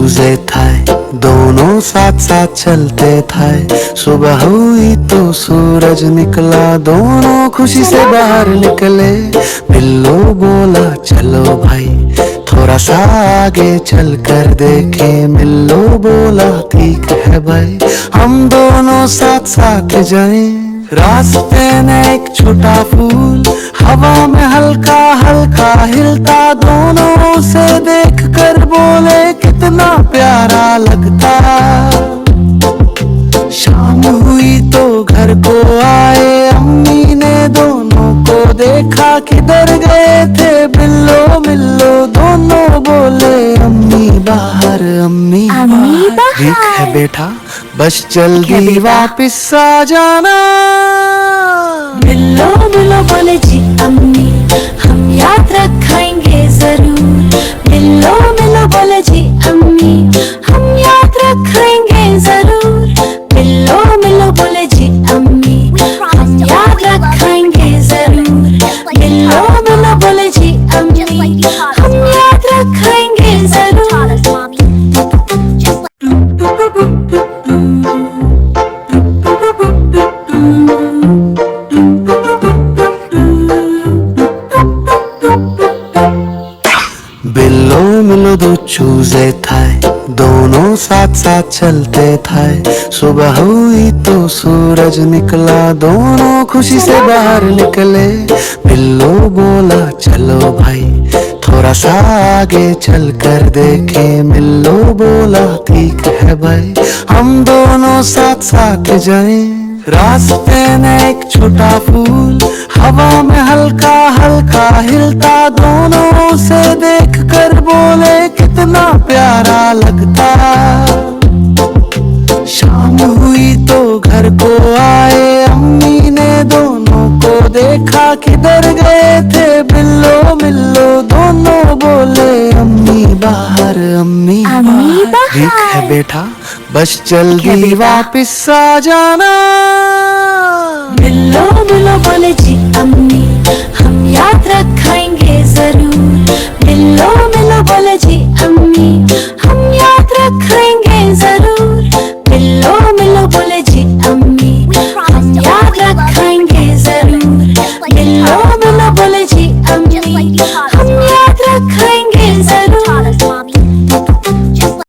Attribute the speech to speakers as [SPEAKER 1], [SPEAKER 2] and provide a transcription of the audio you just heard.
[SPEAKER 1] चूजे थे, दोनों साथ साथ चलते थे। सुबह हुई तो सूरज निकला, दोनों खुशी से बाहर निकले। बिल्लो बोला चलो भाई थोड़ा सा आगे चल कर देखे। बिल्लो बोला ठीक है भाई, हम दोनों साथ साथ जाएं। रास्ते में एक छोटा फूल हवा में हल्का हल्का हिलता, दोनों से देख कर बोले कितना प्यारा लगता। शाम हुई तो घर को आए, अम्मी ने दोनों को देखा, किधर गए थे बिल्लो मिल्लो। दोनों बोले अम्मी बाहर, अम्मी बाहर। ठीक है बेटा, बस जल्दी वापिस आ जाना।
[SPEAKER 2] बिल्लो बिल्लो बोले जी अम्मी, हम याद रखेंगे जरूर। बिल्लो बिल्लो बोले जी अम्मी, हम याद रखेंगे जरूर। बिल्लो बिल्लो बोले जी अम्मी, हम याद रखेंगे जरूर। बिल्लो बिल्लो बोले जी अम्मी, हम याद रखेंगे जरूर।
[SPEAKER 1] बिल्लो मिलो दो चूजे थे, दोनों साथ साथ चलते थे। सुबह हुई तो सूरज निकला, दोनों खुशी से बाहर निकले। बिल्लो बोला चलो भाई थोड़ा सा आगे चल कर देखे। बिल्लो बोला ठीक है भाई, हम दोनों साथ साथ जाएं। रास्ते में एक छोटा फूल हवा में हल्का हल्का हिलता, दोनों से देख कर बोले कितना प्यारा लगता। शाम हुई तो घर को आए, अम्मी ने दोनों को देखा, किधर गए थे बिल्लो मिल्लो। दोनों बोले अम्मी बाहर, अम्मी बाहर। ठीक है बेटा, बस जल्दी वापिस आ जाना।
[SPEAKER 2] बिल्लो बिल्लो बोले जी अम्मी, हम याद रखेंगे जरूर। बिल्लो बिल्लो बोले जी अम्मी,